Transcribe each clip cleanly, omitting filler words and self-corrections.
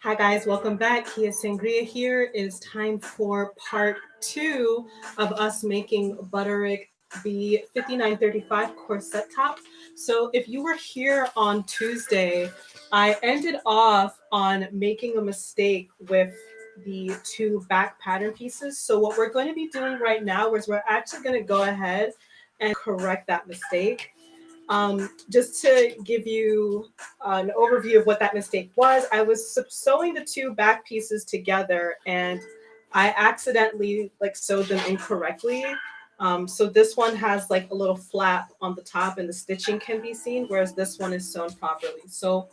Hi guys, welcome back. Kia Sangria here. It is time for part 2 of us making Butterick B5935 corset top. So if you were here on Tuesday, I ended off on making a mistake with the two back pattern pieces. So what we're going to be doing right now is we're actually going to go ahead and correct that mistake. Just to give you an overview of what that mistake was, I was sewing the two back pieces together and I accidentally sewed them incorrectly. So this one has like a little flap on the top and the stitching can be seen, whereas this one is sewn properly. So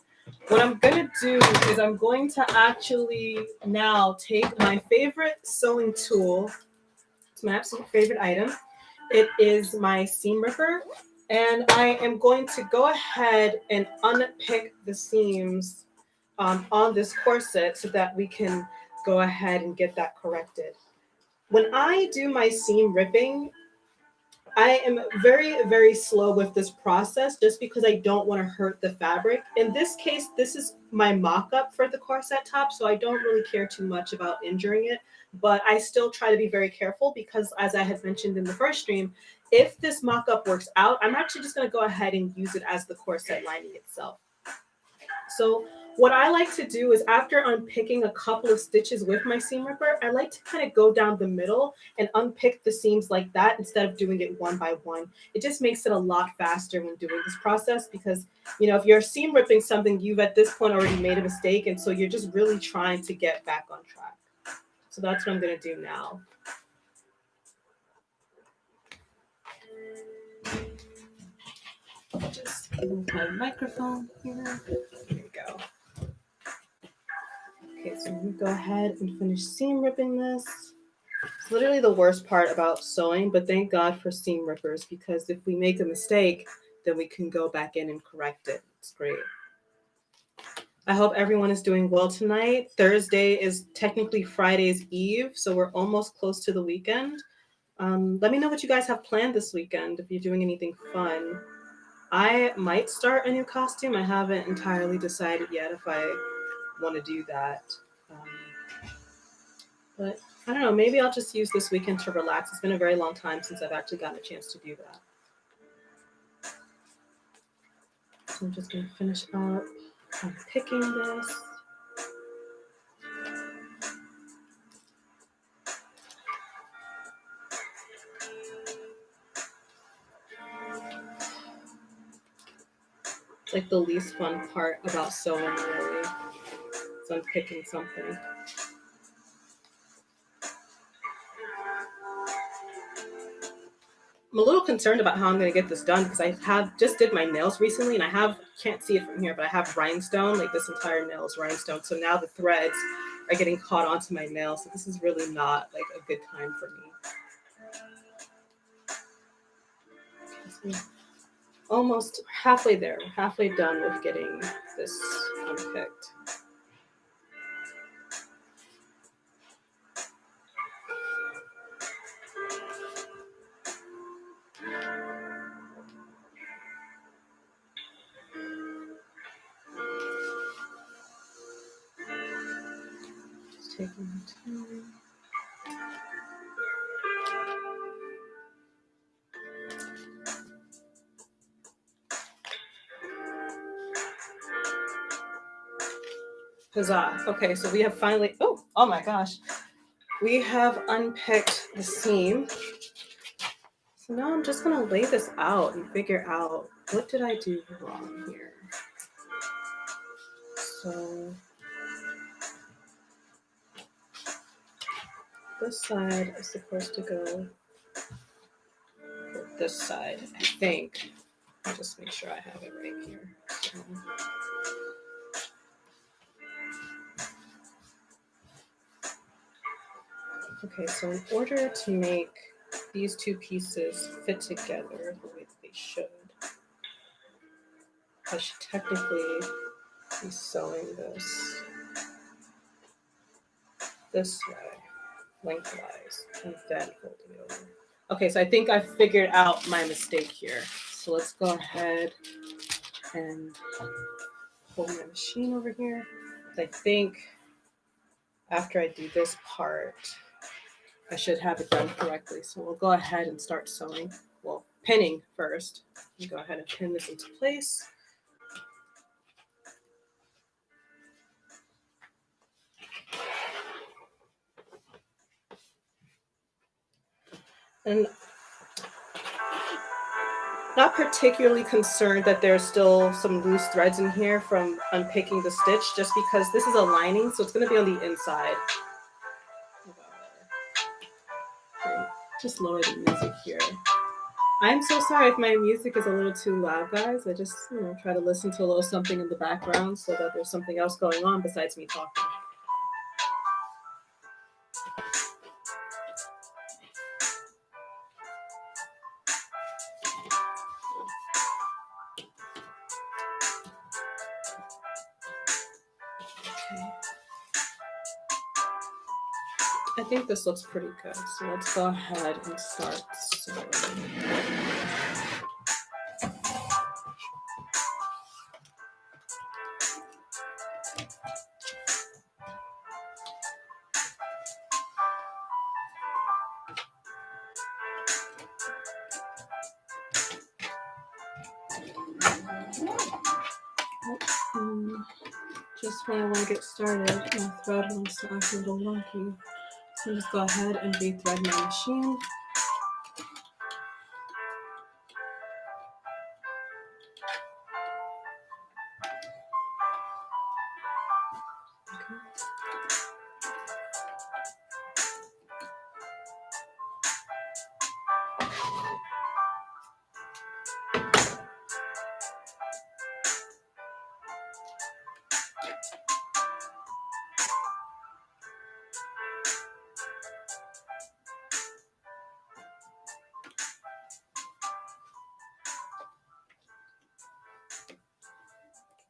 what I'm going to do is I'm going to actually now take my favorite sewing tool. It's my absolute favorite item. It is my seam ripper. And I am going to go ahead and unpick the seams on this corset so that we can go ahead and get that corrected. When I do my seam ripping, I am very, very slow with this process just because I don't want to hurt the fabric. In this case, this is my mock-up for the corset top, so I don't really care too much about injuring it, but I still try to be very careful because, as I had mentioned in the first stream, if this mock-up works out, I'm actually just going to go ahead and use it as the corset lining itself. So what I like to do is after unpicking a couple of stitches with my seam ripper, I like to kind of go down the middle and unpick the seams like that instead of doing it one by one. It just makes it a lot faster when doing this process because, you know, if you're seam ripping something, you've at this point already made a mistake. And so you're just really trying to get back on track. So that's what I'm going to do now. Just move my microphone here. There we go. Okay, so I'm going to go ahead and finish seam ripping this. It's literally the worst part about sewing, but thank God for seam rippers because if we make a mistake, then we can go back in and correct it. It's great. I hope everyone is doing well tonight. Thursday is technically Friday's Eve, so we're almost close to the weekend. Let me know what you guys have planned this weekend if you're doing anything fun. I might start a new costume. I haven't entirely decided yet if I want to do that. But I don't know, maybe I'll just use this weekend to relax. It's been a very long time since I've actually gotten a chance to do that. So I'm just going to finish up unpicking this. It's like the least fun part about sewing, really. It's unpicking something. I'm a little concerned about how I'm going to get this done because I just did my nails recently and can't see it from here, but I have rhinestone, like this entire nail is rhinestone. So now the threads are getting caught onto my nails. So this is really not like a good time for me. Okay, so almost halfway there, halfway done with getting this unpicked. Taking my time. Huzzah. Okay, so we have finally, oh my gosh. We have unpicked the seam. So now I'm just gonna lay this out and figure out what did I do wrong here. So this side is supposed to go this side, I think. I'll just make sure I have it right here. So, okay, so in order to make these two pieces fit together the way that they should, I should technically be sewing this way, lengthwise, and then folding it over. Okay, so I think I figured out my mistake here. So let's go ahead and hold my machine over here. I think after I do this part, I should have it done correctly. So we'll go ahead and start sewing. Well, pinning first. Go ahead and pin this into place. And not particularly concerned that there's still some loose threads in here from unpicking the stitch, just because this is a lining, so it's going to be on the inside. Just lower the music here. I'm so sorry if my music is a little too loud, guys. I just, try to listen to a little something in the background so that there's something else going on besides me talking. Okay. I think this looks pretty good. So let's go ahead and start sewing. Just when I want to get started, my thread wants to act a little wonky. So just go ahead and re-thread my machine.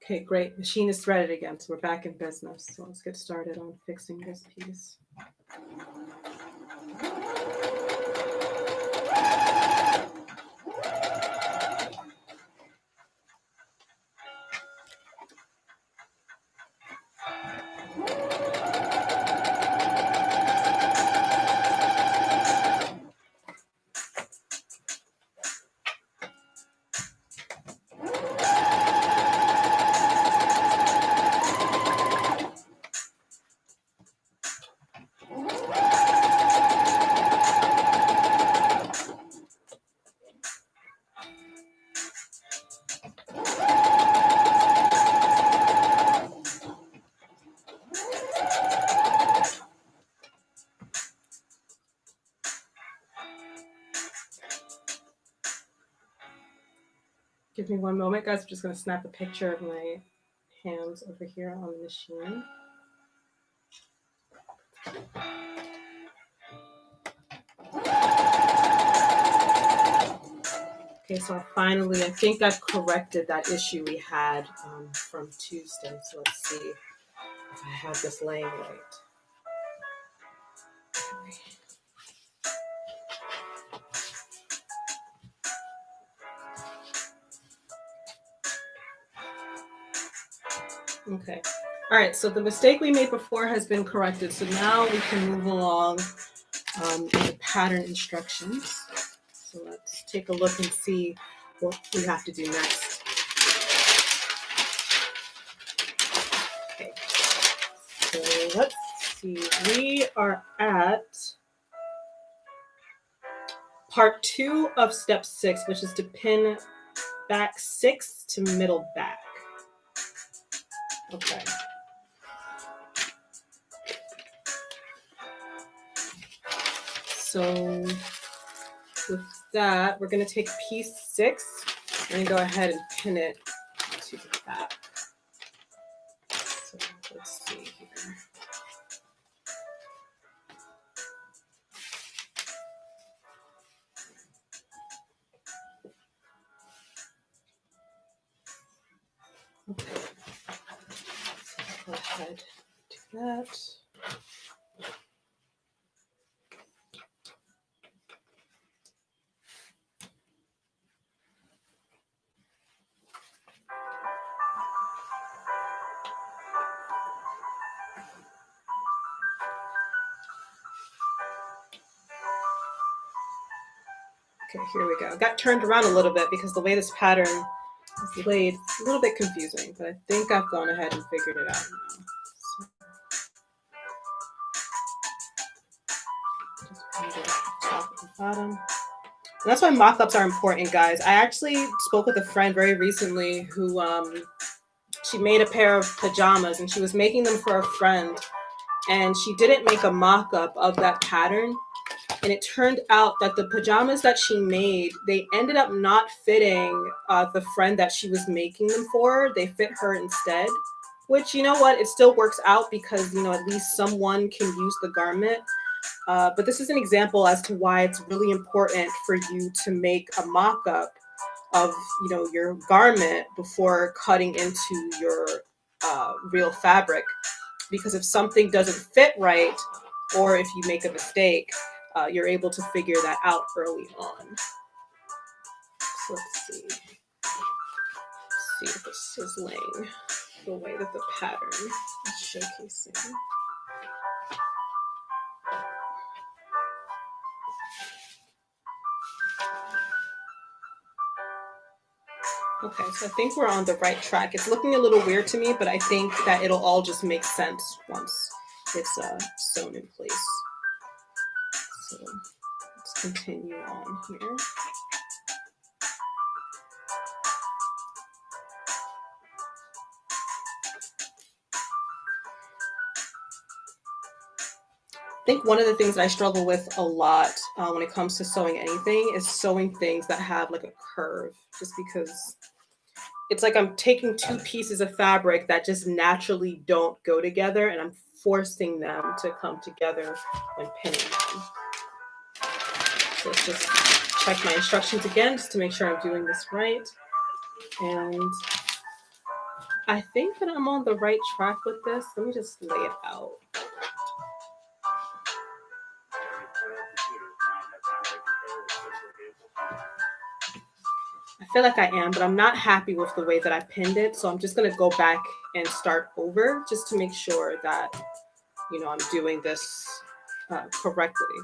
Okay, great. Machine is threaded again, so we're back in business. So let's get started on fixing this piece. Give me one moment, guys. I'm just going to snap a picture of my hands over here on the machine. Okay, so finally, I think I've corrected that issue we had from Tuesday. So let's see if I have this laying right. Okay. All right, so the mistake we made before has been corrected. So now we can move along in the pattern instructions. So let's take a look and see what we have to do next. Okay, so let's see. We are at part 2 of step 6, which is to pin back 6 to middle back. Okay. So with that, we're going to take piece 6 and go ahead and pin it to the back. So let's see here. Okay. So go ahead, do that. Okay, here we go. Got turned around a little bit because the way this pattern is laid, it's a little bit confusing, but I think I've gone ahead and figured it out now. So just pin the top and the bottom. And that's why mock-ups are important, guys. I actually spoke with a friend very recently who she made a pair of pajamas and she was making them for a friend, and she didn't make a mock-up of that pattern. And it turned out that the pajamas that she made, they ended up not fitting the friend that she was making them for. They fit her instead, which, you know what, it still works out because, you know, at least someone can use the garment. But this is an example as to why it's really important for you to make a mock-up of, you know, your garment before cutting into your real fabric. Because if something doesn't fit right, or if you make a mistake, you're able to figure that out early on. So let's see. Let's see if this is laying the way that the pattern is showcasing. Okay, so I think we're on the right track. It's looking a little weird to me, but I think that it'll all just make sense once it's sewn in place. So let's continue on here. I think one of the things that I struggle with a lot when it comes to sewing anything is sewing things that have like a curve, just because it's like I'm taking two pieces of fabric that just naturally don't go together and I'm forcing them to come together when pinning them. So let's just check my instructions again just to make sure I'm doing this right. And I think that I'm on the right track with this. Let me just lay it out. I feel like I am, but I'm not happy with the way that I pinned it. So I'm just going to go back and start over just to make sure that, you know, I'm doing this correctly.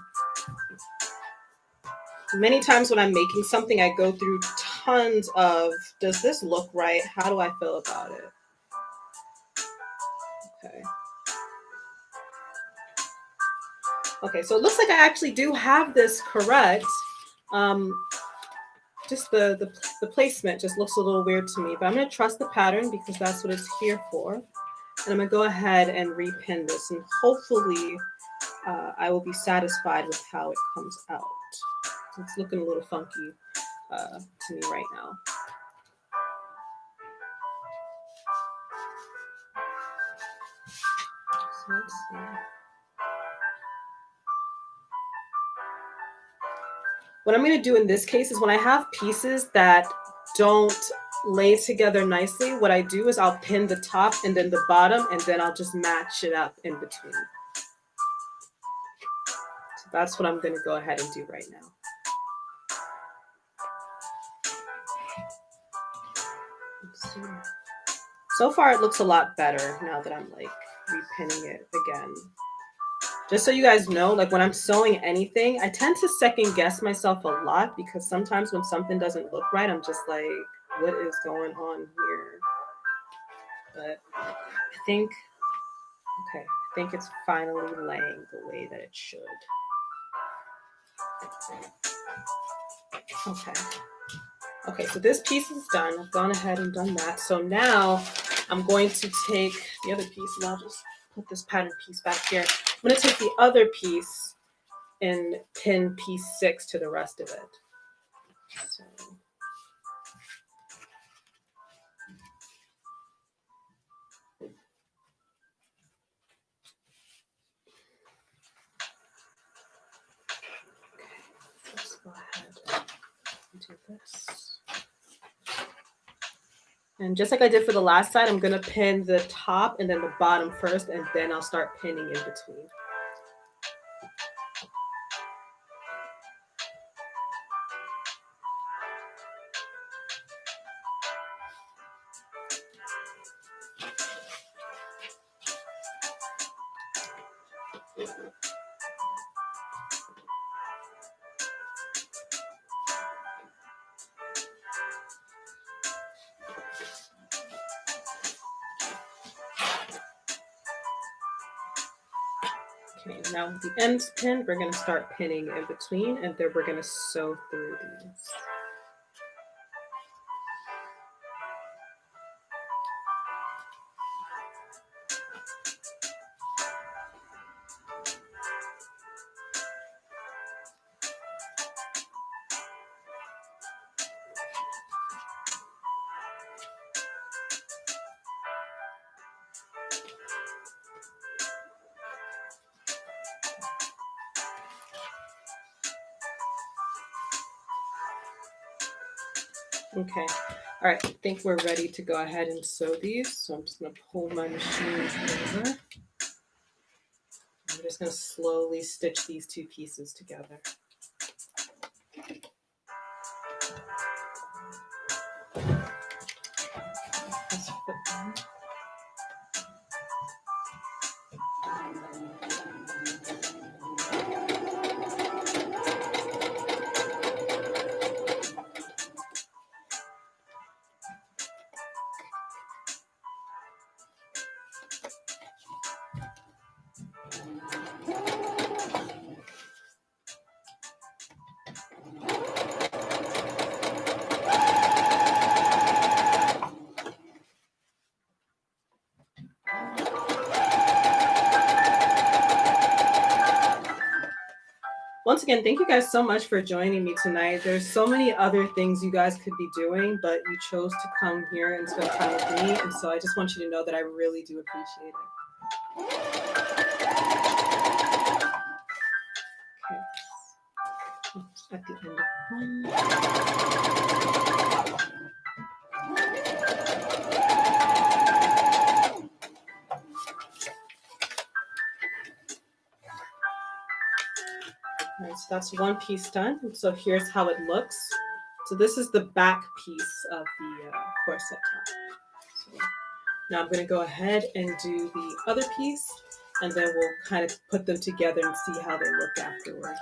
Many times when I'm making something, I go through tons of, does this look right? How do I feel about it? Okay. Okay, so it looks like I actually do have this correct. Just the placement just looks a little weird to me, but I'm going to trust the pattern because that's what it's here for. And I'm going to go ahead and repin this, and hopefully I will be satisfied with how it comes out. It's looking a little funky to me right now. So let's see. What I'm going to do in this case is when I have pieces that don't lay together nicely, what I do is I'll pin the top and then the bottom, and then I'll just match it up in between. So that's what I'm going to go ahead and do right now. Let's see. So far it looks a lot better now that I'm like repinning it again. Just so you guys know, like when I'm sewing anything, I tend to second guess myself a lot because sometimes when something doesn't look right, I'm just like, what is going on here? But I think it's finally laying the way that it should. Okay, so this piece is done. I've gone ahead and done that. So now I'm going to take the other piece, and I'll just put this pattern piece back here. I'm going to take the other piece and pin piece 6 to the rest of it. So. Let's go ahead and do this. And just like I did for the last side, I'm going to pin the top and then the bottom first, and then I'll start pinning in between. Okay, now with the ends pinned, we're going to start pinning in between, and then we're going to sew through these. Okay, all right, I think we're ready to go ahead and sew these. So I'm just going to pull my machine over. I'm just going to slowly stitch these two pieces together. Once again, thank you guys so much for joining me tonight. There's so many other things you guys could be doing, but you chose to come here and spend time with me. And so I just want you to know that I really do appreciate it. Okay. At the end of All right, so that's one piece done. And so here's how it looks. So this is the back piece of the corset top. So now I'm going to go ahead and do the other piece, and then we'll kind of put them together and see how they look afterward.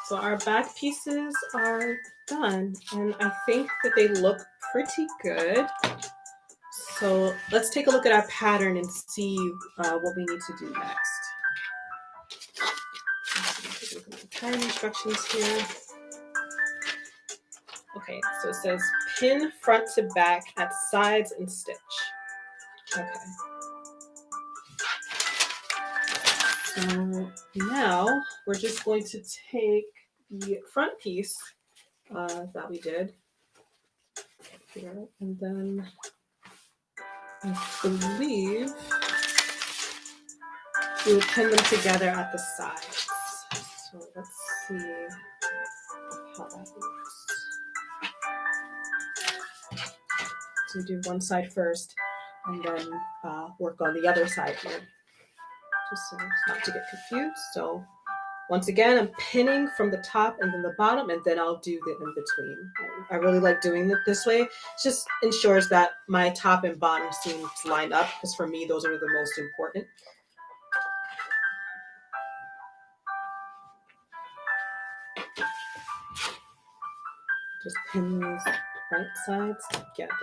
So our back pieces are done, and I think that they look pretty good. So let's take a look at our pattern and see what we need to do next. Take a look at my pattern instructions here. Okay, so it says pin front to back at sides and stitch. Okay. So now we're just going to take the front piece that we did here, and then I believe we would pin them together at the sides. So let's see how that works. So we do one side first, and then work on the other side here, just so not to get confused. So once again, I'm pinning from the top and then the bottom, and then I'll do the in between. I really like doing it this way. It just ensures that my top and bottom seams line up, because for me, those are the most important. Just pin these right sides together.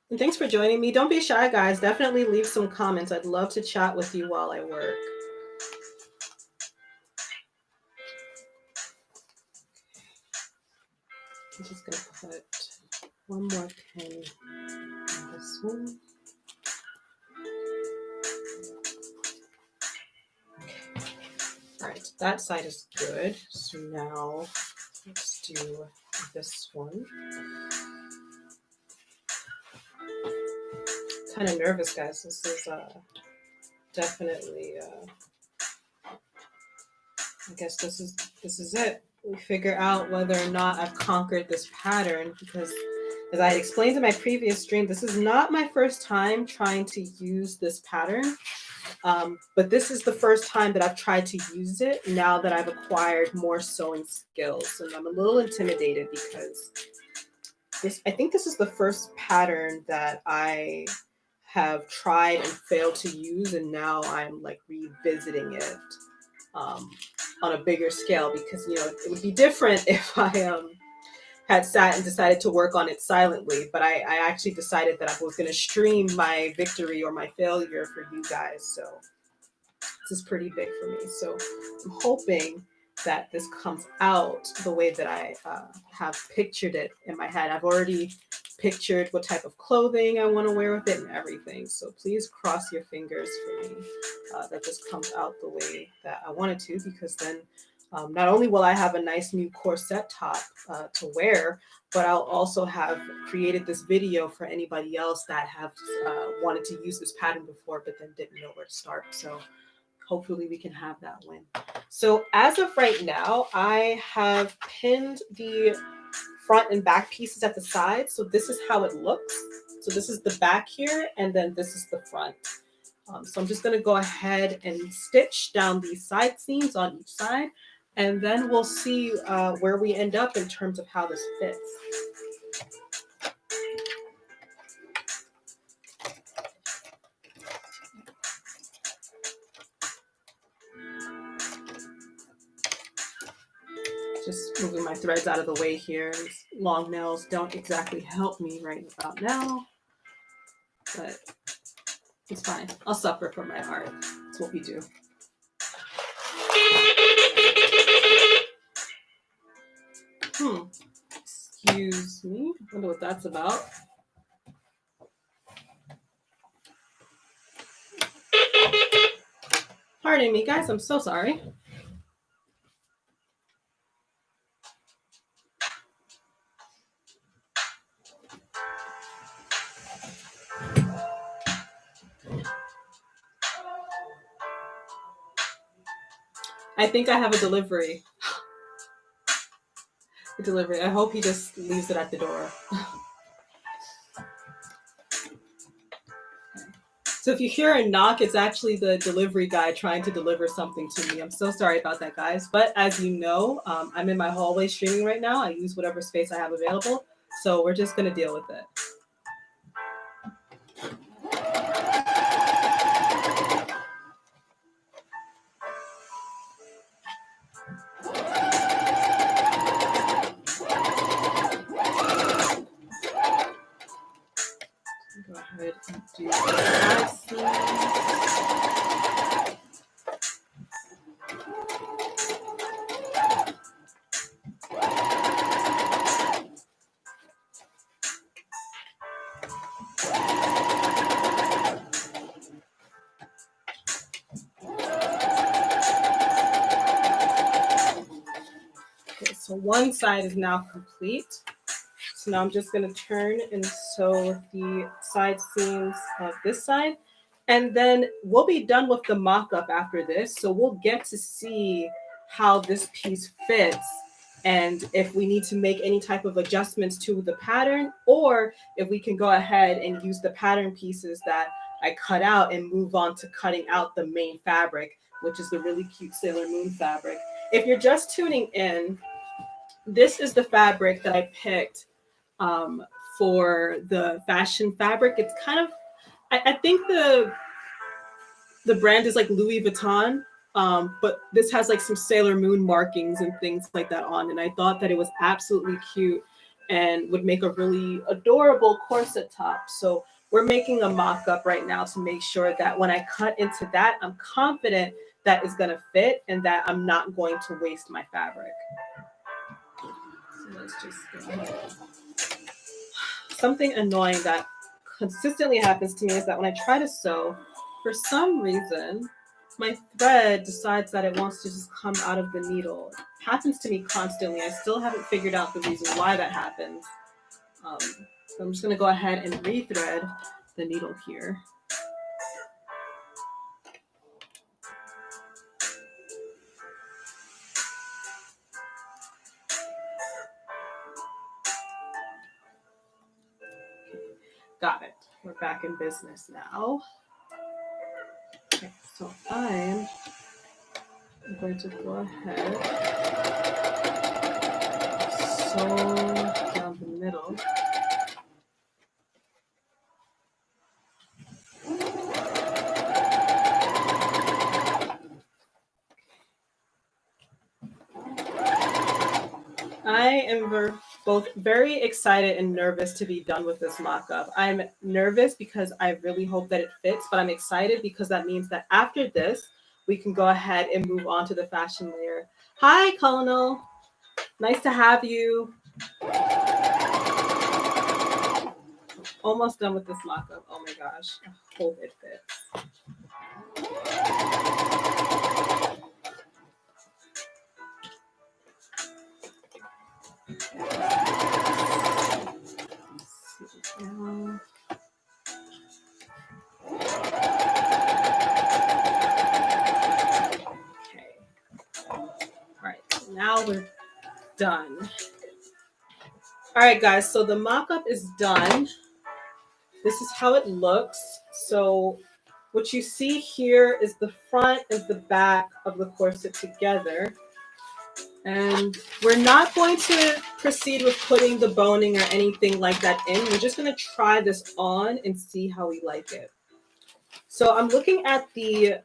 And thanks for joining me. Don't be shy, guys. Definitely leave some comments. I'd love to chat with you while I work. I'm just going to put one more pin on this one. Okay. All right, that side is good. So now let's do this one. Kind of nervous, guys. This is definitely I guess this is it. We figure out whether or not I've conquered this pattern, because as I explained in my previous stream, this is not my first time trying to use this pattern, but this is the first time that I've tried to use it now that I've acquired more sewing skills, and I'm a little intimidated because I think this is the first pattern that I have tried and failed to use, and now I'm like revisiting it on a bigger scale, because it would be different if I had sat and decided to work on it silently, but I actually decided that I was going to stream my victory or my failure for you guys. So this is pretty big for me. So I'm hoping that this comes out the way that I have pictured it in my head. I've already pictured what type of clothing I want to wear with it and everything. So please cross your fingers for me that this comes out the way that I want it to, because then not only will I have a nice new corset top to wear, but I'll also have created this video for anybody else that have wanted to use this pattern before, but then didn't know where to start. So hopefully we can have that win. So as of right now, I have pinned the front and back pieces at the side. So this is how it looks. So this is the back here, and then this is the front. So I'm just going to go ahead and stitch down these side seams on each side, and then we'll see where we end up in terms of how this fits. Just moving my threads out of the way here. These long nails don't exactly help me right about now, but it's fine. I'll suffer for my art. That's what we do. Excuse me. I wonder what that's about. Pardon me, guys. I'm so sorry. I think I have a delivery. A delivery. I hope he just leaves it at the door. So if you hear a knock, it's actually the delivery guy trying to deliver something to me. I'm so sorry about that, guys. But as you know, I'm in my hallway streaming right now. I use whatever space I have available. So we're just going to deal with it. Go ahead and do that. Okay, so one side is now complete. So now I'm just going to turn and sew the side seams of this side. And then we'll be done with the mock-up after this. So we'll get to see how this piece fits and if we need to make any type of adjustments to the pattern, or if we can go ahead and use the pattern pieces that I cut out and move on to cutting out the main fabric, which is the really cute Sailor Moon fabric. If you're just tuning in, this is the fabric that I picked for the fashion fabric. It's kind of, I think the brand is like Louis Vuitton, but this has like some Sailor Moon markings and things like that on. And I thought that it was absolutely cute. and would make a really adorable corset top. So we're making a mock-up right now to make sure that when I cut into that, I'm confident that it's going to fit and that I'm not going to waste my fabric. So let's just go ahead. Something annoying that consistently happens to me is that when I try to sew, for some reason, my thread decides that it wants to just come out of the needle. It happens to me constantly. I still haven't figured out the reason why that happens. So I'm just going to go ahead and rethread the needle here. Got it. We're back in business now. Okay, so I'm going to go ahead, sew down the middle. I am both very excited and nervous to be done with this mock-up. I'm nervous because I really hope that it fits, but I'm excited because that means that after this, we can go ahead and move on to the fashion layer. Hi, Colonel. Nice to have you. Almost done with this mock-up. Oh my gosh. I hope it fits. Now we're done. All right, guys, so the mock-up is done. This is how it looks. So what you see here is the front and the back of the corset together. And we're not going to proceed with putting the boning or anything like that in. We're just going to try this on and see how we like it. So I'm looking at the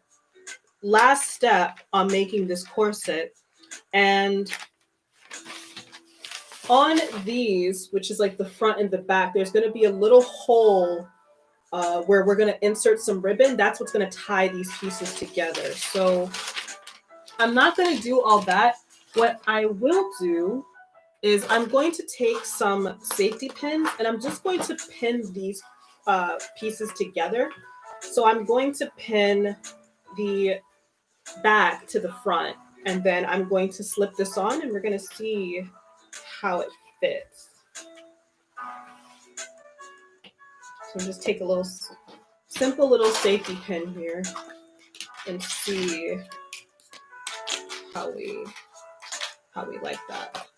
last step on making this corset, and on these, which is like the front and the back, there's going to be a little hole where we're going to insert some ribbon. That's what's going to tie these pieces together. So I'm not going to do all that. What I will do is I'm going to take some safety pins and I'm just going to pin these pieces together. So I'm going to pin the back to the front, and then I'm going to slip this on and we're going to see how it fits. So just take a little simple little safety pin here and see how we like that.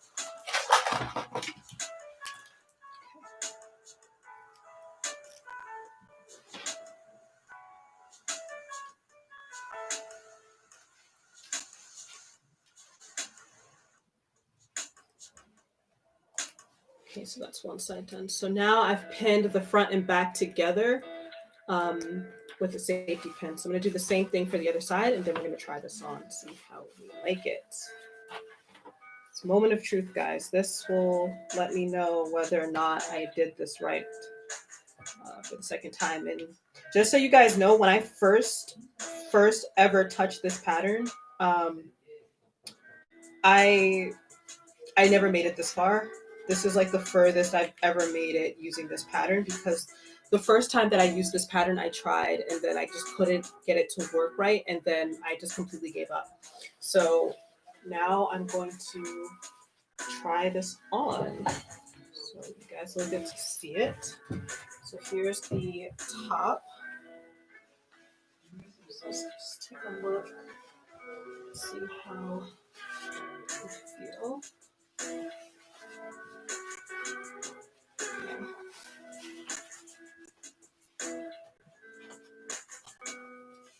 Okay, so that's one side done. So now I've pinned the front and back together with a safety pin. So I'm going to do the same thing for the other side, and then we're going to try this on and see how we like it. It's a moment of truth, guys. This will let me know whether or not I did this right for the second time. And just so you guys know, when I first ever touched this pattern, I never made it this far. This is like the furthest I've ever made it using this pattern, because the first time that I used this pattern, I tried and then I just couldn't get it to work right. And then I just completely gave up. So now I'm going to try this on. So you guys will get to see it. So here's the top. So let's just take a look, see how it feels.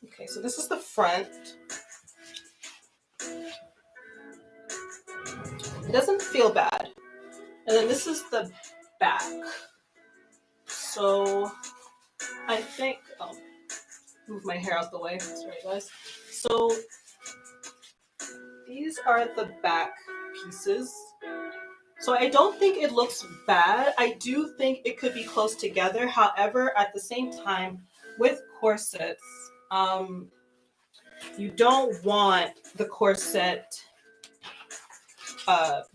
Okay, so this is the front. It doesn't feel bad. And then this is the back. So I think, oh, move my hair out the way. Sorry, guys. So these are the back pieces. So I don't think it looks bad. I do think it could be close together. However, at the same time, with corsets, you don't want the corset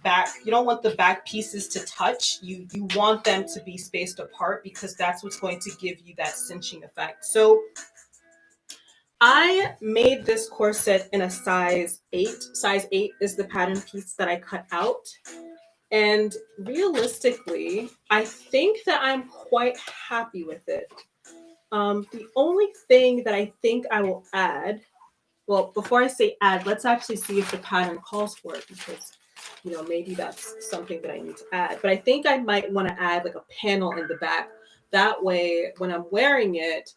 back. You don't want the back pieces to touch. You want them to be spaced apart because that's what's going to give you that cinching effect. So I made this corset in a size 8. Size 8 is the pattern piece that I cut out. And realistically, I think that I'm quite happy with it. The only thing that I think I will add, well, before I say add, let's actually see if the pattern calls for it because, maybe that's something that I need to add. But I think I might want to add like a panel in the back. That way, when I'm wearing it,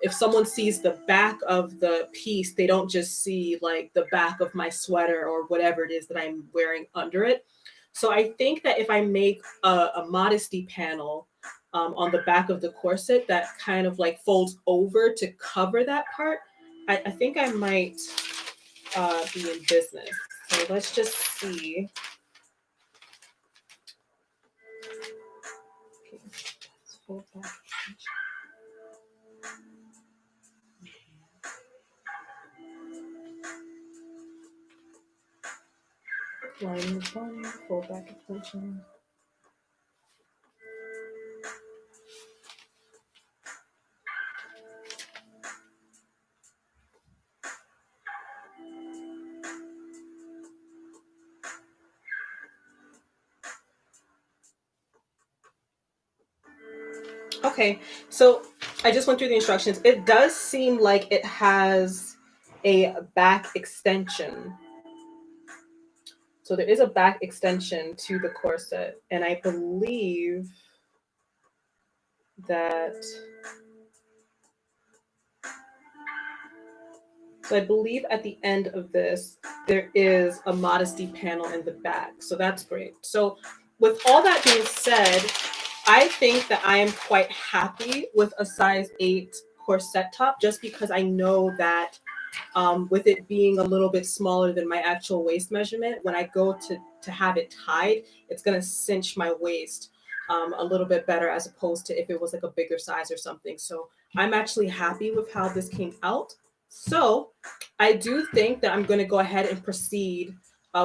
if someone sees the back of the piece, they don't just see like the back of my sweater or whatever it is that I'm wearing under it. So I think that if I make a modesty panel on the back of the corset that kind of like folds over to cover that part, I think I might be in business. So let's just see. Okay, let's fold back. Lining one, fold back extension. Okay, so I just went through the instructions. It does seem like it has a back extension. So there is a back extension to the corset, and I believe that, so I believe at the end of this, there is a modesty panel in the back. So that's great. So with all that being said, I think that I am quite happy with a size 8 corset top just because I know that with it being a little bit smaller than my actual waist measurement, when I go to have it tied, it's going to cinch my waist a little bit better as opposed to if it was like a bigger size or something. So I'm actually happy with how this came out. So I do think that I'm going to go ahead and proceed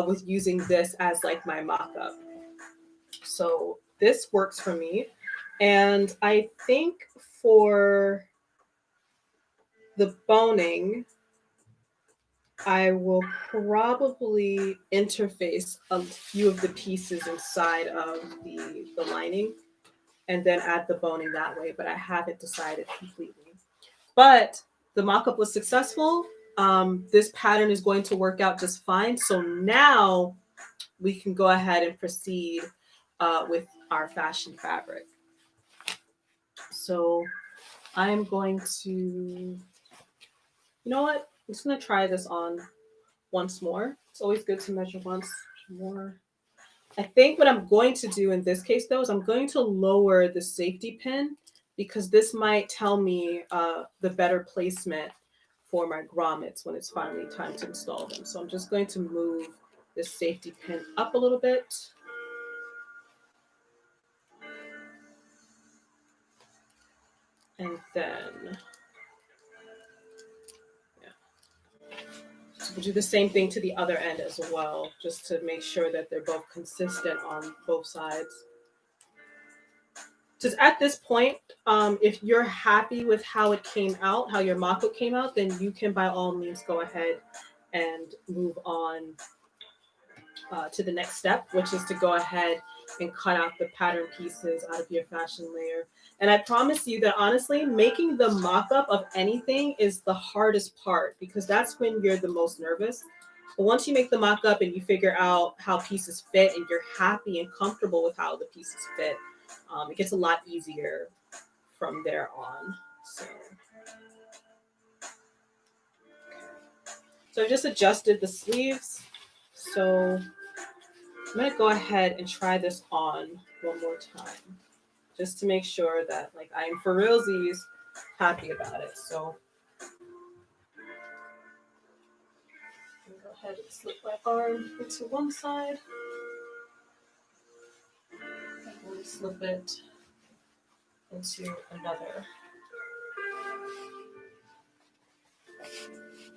with using this as like my mock-up. So this works for me. And I think for the boning, I will probably interface a few of the pieces inside of the lining and then add the boning that way, but I haven't decided completely. But the mock-up was successful. This pattern is going to work out just fine. So now we can go ahead and proceed with our fashion fabric. So I'm going to, you know what? I'm just going to try this on once more. It's always good to measure once more. I think what I'm going to do in this case, though, is I'm going to lower the safety pin because this might tell me the better placement for my grommets when it's finally time to install them. So I'm just going to move this safety pin up a little bit. And then, so we'll do the same thing to the other end as well, just to make sure that they're both consistent on both sides. Just at this point, if you're happy with how it came out, how your mock-up came out, then you can by all means go ahead and move on to the next step, which is to go ahead and cut out the pattern pieces out of your fashion layer. And I promise you that honestly, making the mock-up of anything is the hardest part because that's when you're the most nervous. But once you make the mock-up and you figure out how pieces fit and you're happy and comfortable with how the pieces fit, it gets a lot easier from there on. So I've just adjusted the sleeves. So I'm going to go ahead and try this on one more time just to make sure that like I'm for realsies happy about it. So I'm going to go ahead and slip my arm into one side. flip it into another.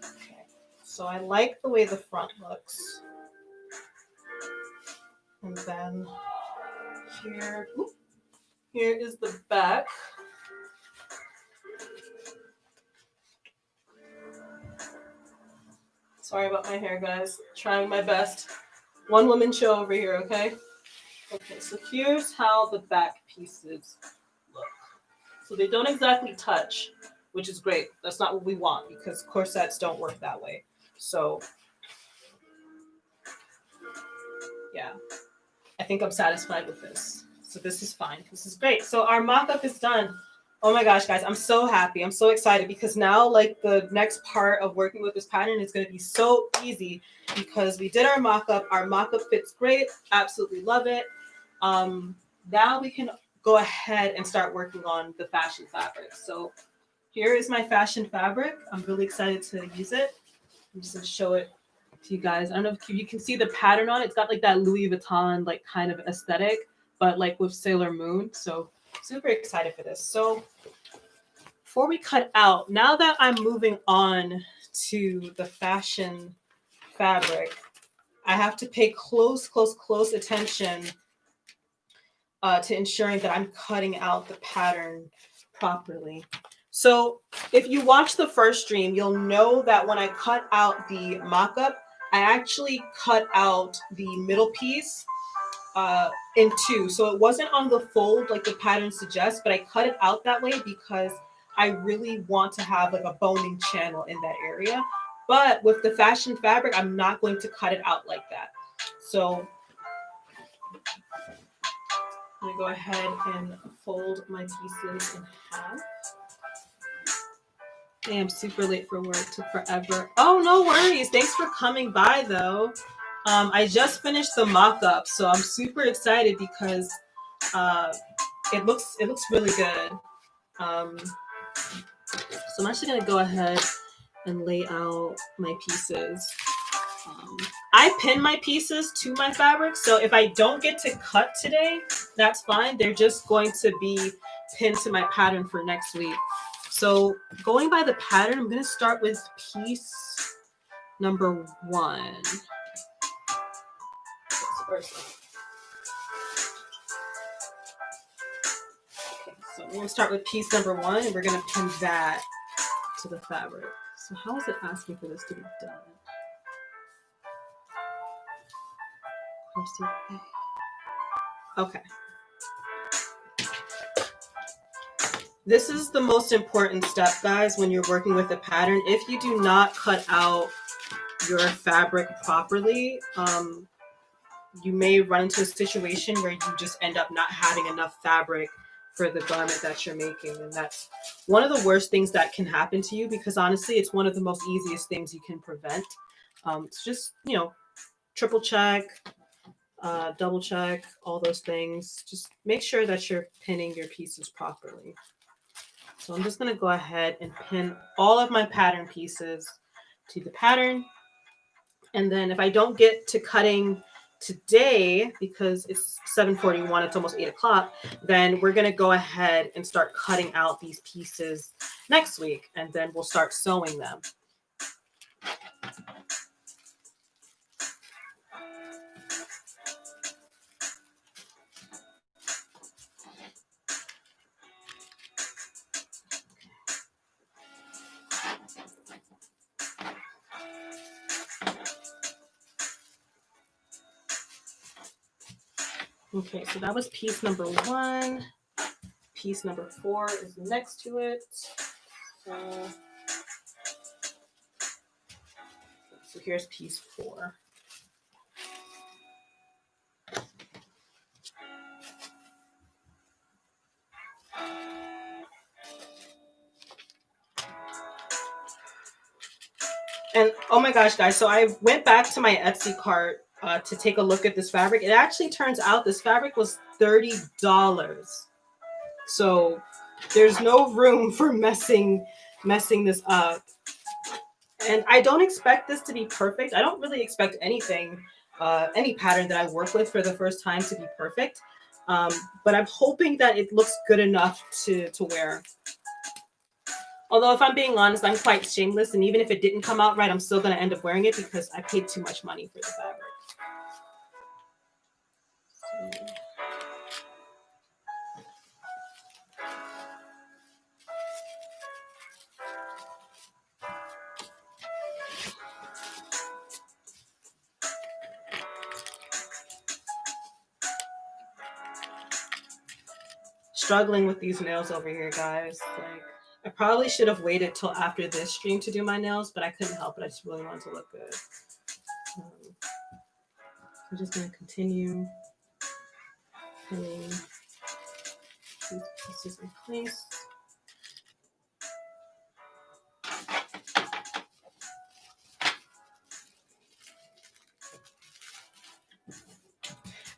Okay, so I like the way the front looks. And then here, here is the back. Sorry about my hair, guys. Trying my best. One woman show over here, okay? Okay, so here's how the back pieces look. So they don't exactly touch, which is great. That's not what we want because corsets don't work that way. So, yeah, I think I'm satisfied with this. So this is fine. This is great. So our mock-up is done. Oh my gosh, guys, I'm so happy. I'm so excited because now like the next part of working with this pattern is going to be so easy because we did our mock-up. Our mock-up fits great. Absolutely love it. Now we can go ahead and start working on the fashion fabric. So here is my fashion fabric. I'm really excited to use it. I'm just going to show it to you guys. I don't know if you can see the pattern on it. It's got like that Louis Vuitton like kind of aesthetic, but like with Sailor Moon. So super excited for this. So before we cut out, now that I'm moving on to the fashion fabric, I have to pay close attention to ensuring that I'm cutting out the pattern properly. So if you watch the first stream, you'll know that when I cut out the mock-up, I actually cut out the middle piece in two. So it wasn't on the fold like the pattern suggests, but I cut it out that way because I really want to have like a boning channel in that area. But with the fashion fabric, I'm not going to cut it out like that. So I'm going to go ahead and fold my pieces in half. I am super late for work. Took forever. Oh, no worries. Thanks for coming by, though. I just finished the mock-up, so I'm super excited because it looks really good. So I'm actually gonna go ahead and lay out my pieces. I pin my pieces to my fabric, so if I don't get to cut today, that's fine. They're just going to be pinned to my pattern for next week. So going by the pattern, I'm gonna start with piece number 1. Okay, so we're gonna start with piece number 1, and we're gonna pin that to the fabric. So how is it asking for this to be done? Okay. This is the most important step, guys, when you're working with a pattern. If you do not cut out your fabric properly, you may run into a situation where you just end up not having enough fabric for the garment that you're making. And that's one of the worst things that can happen to you because honestly, it's one of the most easiest things you can prevent. It's just, triple check, double check, all those things. Just make sure that you're pinning your pieces properly. So I'm just going to go ahead and pin all of my pattern pieces to the pattern. And then if I don't get to cutting today, because it's 7:41, it's almost 8 o'clock, then we're going to go ahead and start cutting out these pieces next week, and then we'll start sewing them. Okay, so that was piece number 1. Piece number 4 is next to it. So here's piece 4. And oh my gosh, guys, so I went back to my Etsy cart to take a look at this fabric. It actually turns out this fabric was $30. So there's no room for messing this up. And I don't expect this to be perfect. I don't really expect anything, any pattern that I work with for the first time to be perfect. But I'm hoping that it looks good enough to wear. Although if I'm being honest, I'm quite shameless, and even if it didn't come out right, I'm still going to end up wearing it because I paid too much money for the fabric. Struggling with these nails over here, guys. Like, I probably should have waited till after this stream to do my nails, but I couldn't help it. I just really wanted to look good. I'm just going to continue pinning these pieces in place.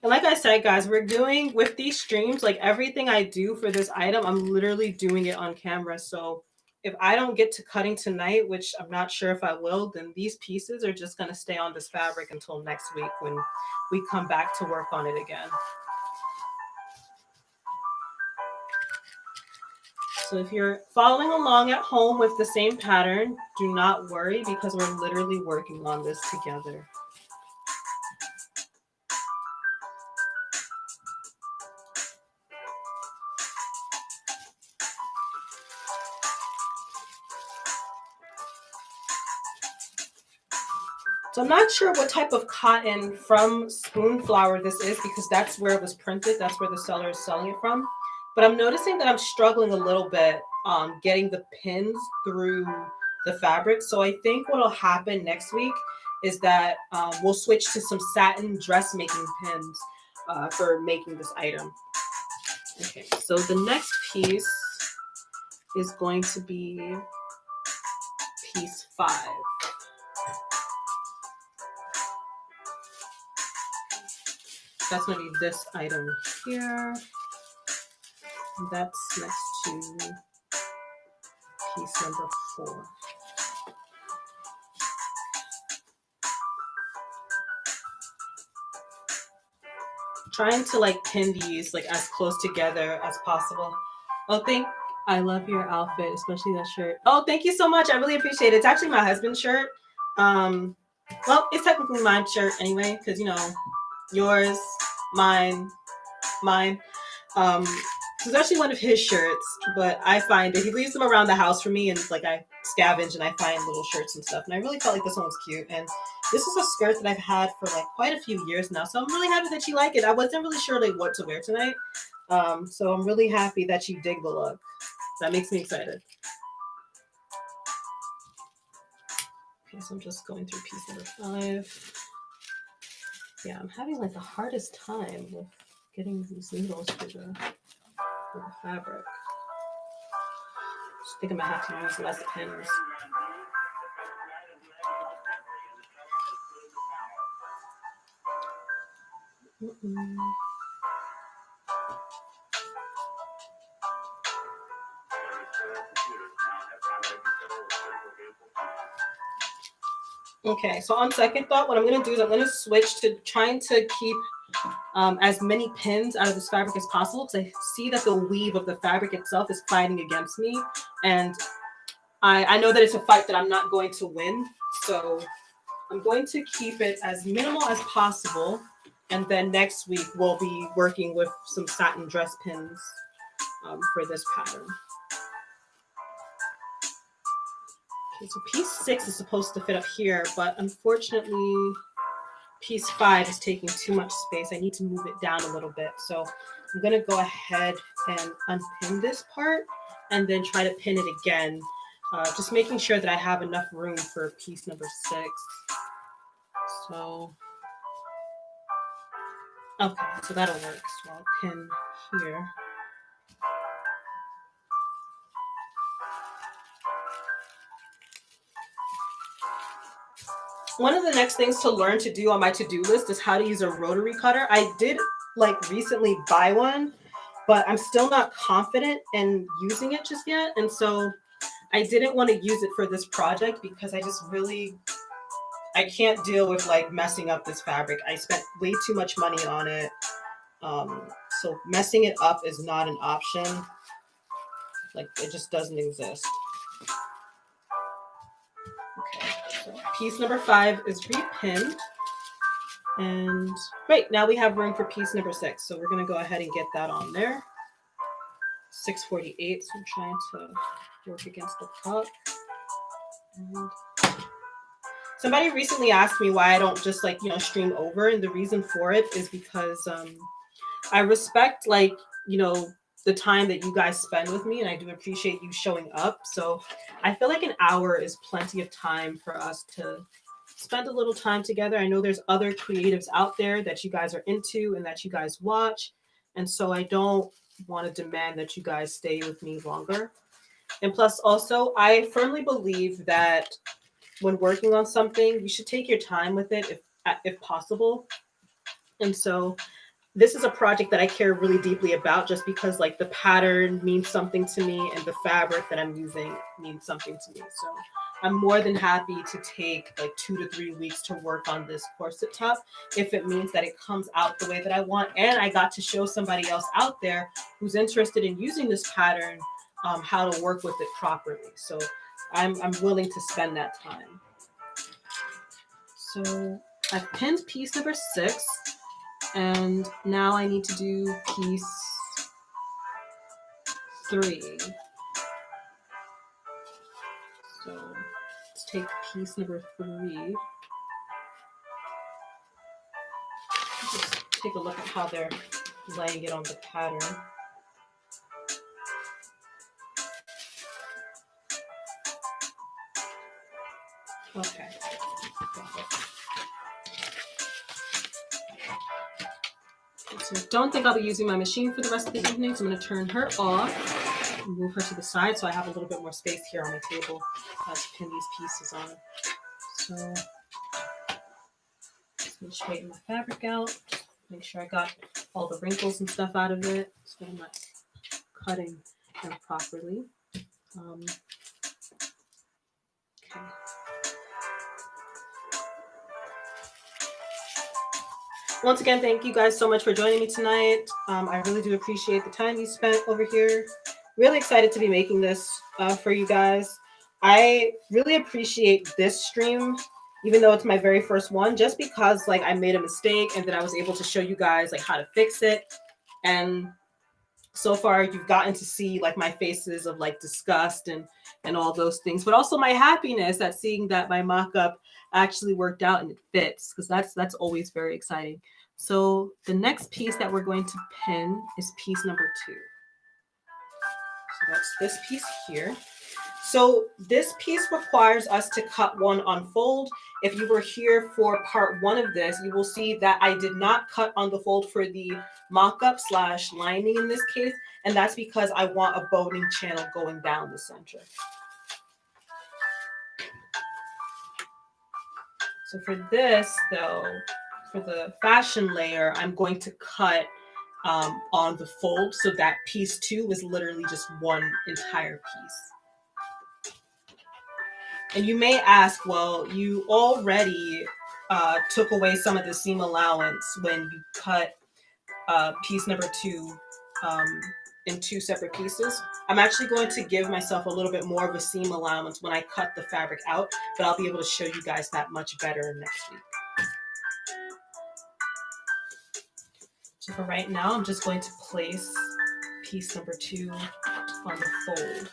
And like I said, guys, we're doing with these streams, like everything I do for this item, I'm literally doing it on camera. So if I don't get to cutting tonight, which I'm not sure if I will, then these pieces are just going to stay on this fabric until next week when we come back to work on it again. So if you're following along at home with the same pattern, do not worry because we're literally working on this together. So I'm not sure what type of cotton from Spoonflower this is because that's where it was printed. That's where the seller is selling it from. But I'm noticing that I'm struggling a little bit getting the pins through the fabric. So I think what will happen next week is that we'll switch to some satin dressmaking pins for making this item. Okay, so the next piece is going to be piece 5. That's going to be this item here. That's next to piece number 4. Trying to like pin these like as close together as possible. Oh, I love your outfit, especially that shirt. Oh, thank you so much. I really appreciate it. It's actually my husband's shirt. Well, it's technically my shirt anyway, because you know, yours, mine. It's actually one of his shirts, but I find that he leaves them around the house for me, and like I scavenge and I find little shirts and stuff. And I really felt like this one was cute. And this is a skirt that I've had for like quite a few years now, so I'm really happy that you like it. I wasn't really sure like what to wear tonight, so I'm really happy that you dig the look. That makes me excited. Okay, so I'm just going through piece number 5. Yeah, I'm having like the hardest time with getting these needles for the fabric. I think I'm gonna have to use less pins. Okay, so on second thought, what I'm going to do is I'm going to switch to trying to keep as many pins out of this fabric as possible because I see that the weave of the fabric itself is fighting against me. And I know that it's a fight that I'm not going to win. So I'm going to keep it as minimal as possible. And then next week, we'll be working with some satin dress pins for this pattern. Okay, so piece 6 is supposed to fit up here, but unfortunately, piece 5 is taking too much space. I need to move it down a little bit. So I'm going to go ahead and unpin this part and then try to pin it again, just making sure that I have enough room for piece number 6. So, okay, so that'll work. So I'll pin here. One of the next things to learn to do on my to-do list is how to use a rotary cutter. I did like recently buy one, but I'm still not confident in using it just yet. And so I didn't want to use it for this project because I can't deal with like messing up this fabric. I spent way too much money on it. So messing it up is not an option. Like, it just doesn't exist. Okay, so piece number 5 is repinned. And right, now we have room for piece number 6. So we're going to go ahead and get that on there. 648, so I'm trying to work against the clock. And somebody recently asked me why I don't just like, you know, stream over. And the reason for it is because I respect, like, you know, the time that you guys spend with me, and I do appreciate you showing up. So I feel like an hour is plenty of time for us to spend a little time together. I know there's other creatives out there that you guys are into and that you guys watch. And so I don't want to demand that you guys stay with me longer. And plus also, I firmly believe that when working on something, you should take your time with it if possible. And so this is a project that I care really deeply about, just because like the pattern means something to me and the fabric that I'm using means something to me. So I'm more than happy to take like 2 to 3 weeks to work on this corset top if it means that it comes out the way that I want. And I got to show somebody else out there who's interested in using this pattern how to work with it properly. So I'm willing to spend that time. So I've pinned piece number 6. And now I need to do piece 3. So let's take piece number 3. Just take a look at how they're laying it on the pattern. Okay. So I don't think I'll be using my machine for the rest of the evening, so I'm going to turn her off and move her to the side so I have a little bit more space here on my table to pin these pieces on. So just straighten my fabric out, make sure I got all the wrinkles and stuff out of it so I'm not cutting them properly. Okay. Once again, thank you guys so much for joining me tonight. I really do appreciate the time you spent over here. Really excited to be making this for you guys. I really appreciate this stream, even though it's my very first one, just because like I made a mistake and then I was able to show you guys like how to fix it. And so far you've gotten to see like my faces of like disgust and all those things, but also my happiness at seeing that my mock-up actually worked out and it fits, because that's always very exciting. So the next piece that we're going to pin is piece number 2. So that's this piece here. So this piece requires us to cut one on fold. If you were here for part 1 of this, you will see that I did not cut on the fold for the mock-up / lining in this case, and that's because I want a boning channel going down the center. So for this though, for the fashion layer, I'm going to cut on the fold so that piece 2 is literally just one entire piece. And you may ask, well, you already took away some of the seam allowance when you cut piece number 2 in 2 separate pieces. I'm actually going to give myself a little bit more of a seam allowance when I cut the fabric out, but I'll be able to show you guys that much better next week. So for right now, I'm just going to place piece number 2 on the fold.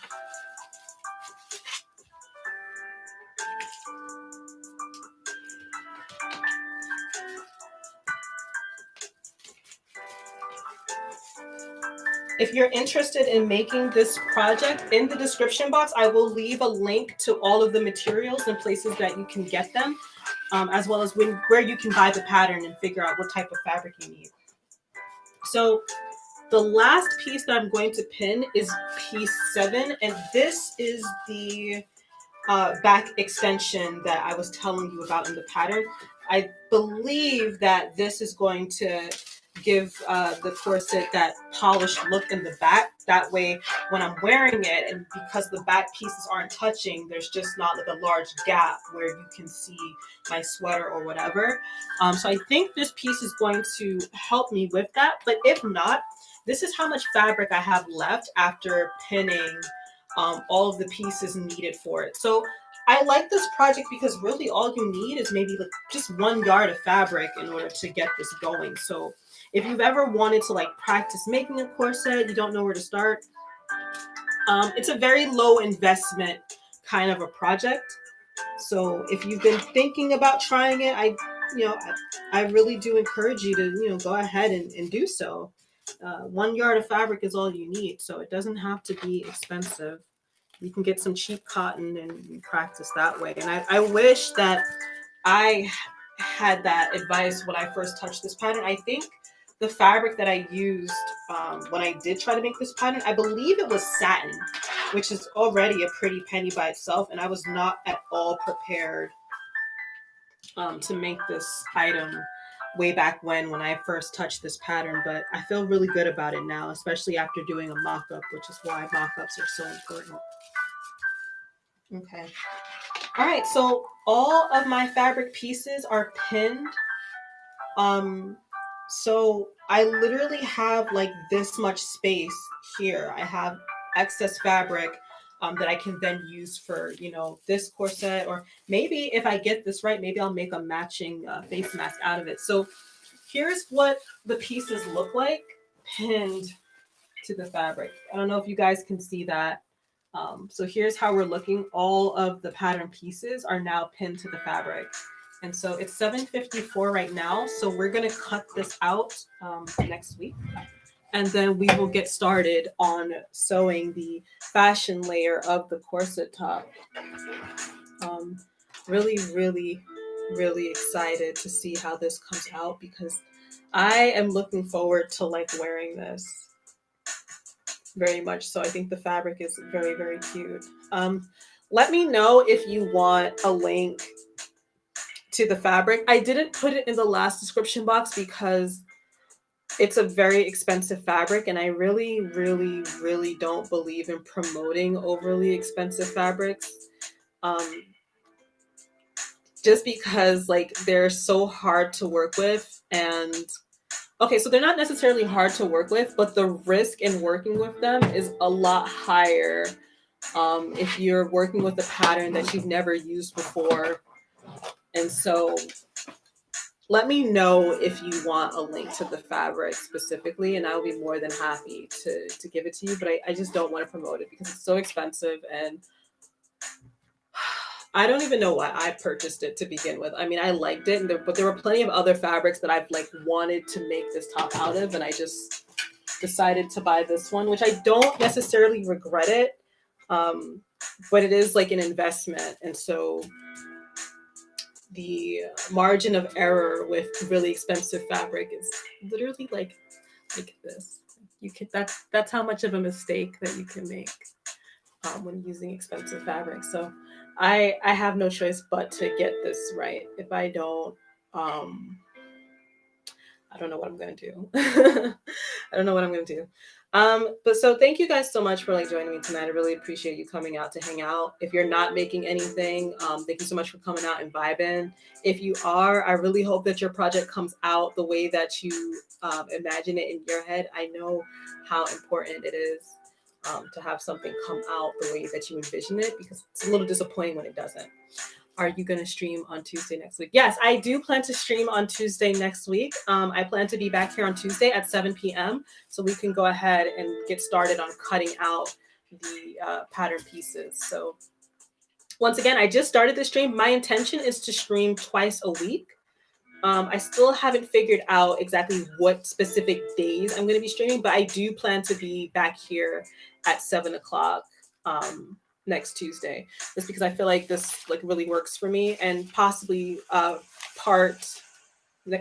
If you're interested in making this project, in the description box, I will leave a link to all of the materials and places that you can get them, as well as where you can buy the pattern and figure out what type of fabric you need. So the last piece that I'm going to pin is piece 7, and this is the back extension that I was telling you about in the pattern. I believe that this is going to give the corset that polished look in the back. That way, when I'm wearing it, and because the back pieces aren't touching, there's just not like a large gap where you can see my sweater or whatever. So I think this piece is going to help me with that. But if not, this is how much fabric I have left after pinning all of the pieces needed for it. So I like this project because really all you need is maybe like just 1 yard of fabric in order to get this going. So if you've ever wanted to like practice making a corset, you don't know where to start, it's a very low investment kind of a project. So if you've been thinking about trying it, I really do encourage you to, go ahead and do so. 1 yard of fabric is all you need, so it doesn't have to be expensive. You can get some cheap cotton and practice that way. And I wish that I had that advice when I first touched this pattern. I think the fabric that I used when I did try to make this pattern, I believe it was satin, which is already a pretty penny by itself. And I was not at all prepared to make this item way back when I first touched this pattern. But I feel really good about it now, especially after doing a mock-up, which is why mock-ups are so important. Okay. All right, so all of my fabric pieces are pinned. So I literally have like this much space here. I have excess fabric that I can then use for, this corset, or maybe if I get this right, maybe I'll make a matching face mask out of it. So here's what the pieces look like pinned to the fabric. I don't know if you guys can see that. So here's how we're looking. All of the pattern pieces are now pinned to the fabric. And so it's 7:54 right now. So we're going to cut this out next week. And then we will get started on sewing the fashion layer of the corset top. Really, really, really excited to see how this comes out because I am looking forward to like wearing this. Very much so. I think the fabric is very, very cute. Let me know if you want a link to the fabric. I didn't put it in the last description box because it's a very expensive fabric, and I really, really, really don't believe in promoting overly expensive fabrics. Just because like they're so hard to work with. And okay, so they're not necessarily hard to work with, but the risk in working with them is a lot higher if you're working with a pattern that you've never used before. And so let me know if you want a link to the fabric specifically, and I'll be more than happy to give it to you. But I just don't want to promote it because it's so expensive, and I don't even know why I purchased it to begin with. I mean, I liked it, but there were plenty of other fabrics that I've like wanted to make this top out of, and I just decided to buy this one, which I don't necessarily regret it, but it is like an investment, and so the margin of error with really expensive fabric is literally like this. You can that's how much of a mistake that you can make when using expensive fabric. So I have no choice but to get this right. If I don't, I don't know what I'm gonna do. I don't know what I'm gonna do. But so thank you guys so much for like joining me tonight. I really appreciate you coming out to hang out. If you're not making anything, thank you so much for coming out and vibing. If you are, I really hope that your project comes out the way that you imagine it in your head. I know how important it is to have something come out the way that you envision it, because it's a little disappointing when it doesn't. Are you going to stream on Tuesday next week? Yes, I do plan to stream on Tuesday next week. I plan to be back here on Tuesday at 7 p.m. so we can go ahead and get started on cutting out the pattern pieces. So once again, I just started the stream. My intention is to stream twice a week. I still haven't figured out exactly what specific days I'm going to be streaming, but I do plan to be back here at 7 o'clock next Tuesday, just because I feel like this like really works for me. And possibly next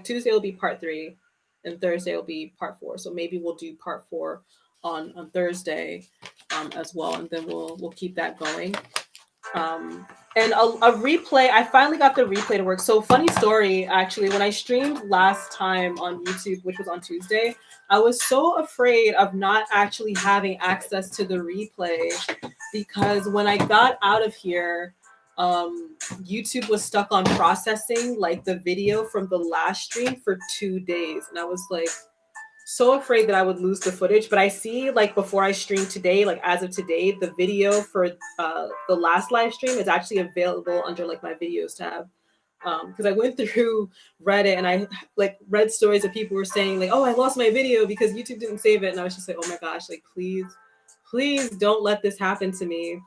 Tuesday will be part 3 and Thursday will be part 4. So maybe we'll do part 4 on Thursday as well, and then we'll keep that going. And a replay, I finally got the replay to work. So funny story, actually, when I streamed last time on YouTube, which was on Tuesday, I was so afraid of not actually having access to the replay because when I got out of here, YouTube was stuck on processing like the video from the last stream for 2 days. And I was like, so afraid that I would lose the footage, but I see like before I stream today, like as of today, the video for the last live stream is actually available under like my videos tab. Because I went through Reddit and I like read stories that people were saying like, oh, I lost my video because YouTube didn't save it, and I was just like, oh my gosh, like please don't let this happen to me.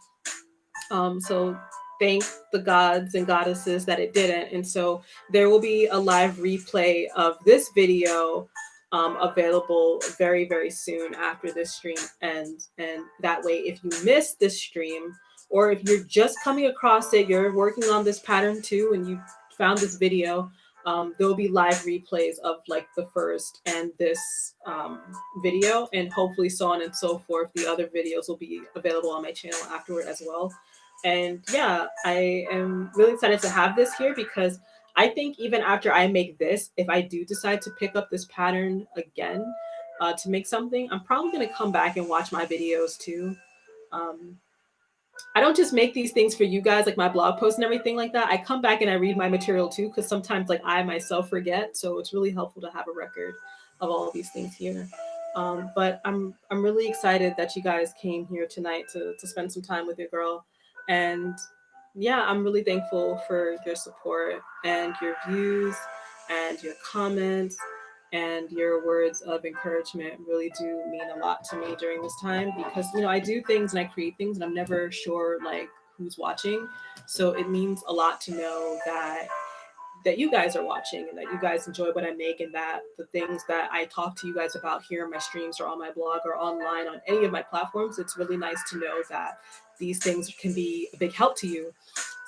So thank the gods and goddesses that it didn't. And so there will be a live replay of this video available very, very soon after this stream ends. And that way, if you missed this stream, or if you're just coming across it, you're working on this pattern too, and you found this video, there will be live replays of like the first and this video, and hopefully so on and so forth. The other videos will be available on my channel afterward as well. And yeah, I am really excited to have this here because I think even after I make this, if I do decide to pick up this pattern again to make something, I'm probably going to come back and watch my videos too. I don't just make these things for you guys, like my blog posts and everything like that. I come back and I read my material too, because sometimes like I myself forget. So it's really helpful to have a record of all of these things here. But I'm really excited that you guys came here tonight to spend some time with your girl. And yeah, I'm really thankful for your support and your views and your comments and your words of encouragement really do mean a lot to me during this time because I do things and I create things and I'm never sure like who's watching. So it means a lot to know that you guys are watching and that you guys enjoy what I make and that the things that I talk to you guys about here in my streams or on my blog or online on any of my platforms, it's really nice to know that these things can be a big help to you.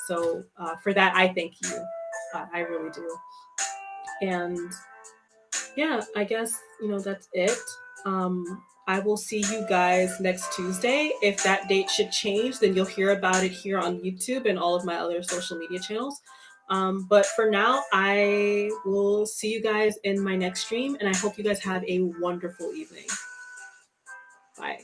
So for that, I thank you. I really do. And yeah, I guess, that's it. I will see you guys next Tuesday. If that date should change, then you'll hear about it here on YouTube and all of my other social media channels. But for now, I will see you guys in my next stream, and I hope you guys have a wonderful evening. Bye.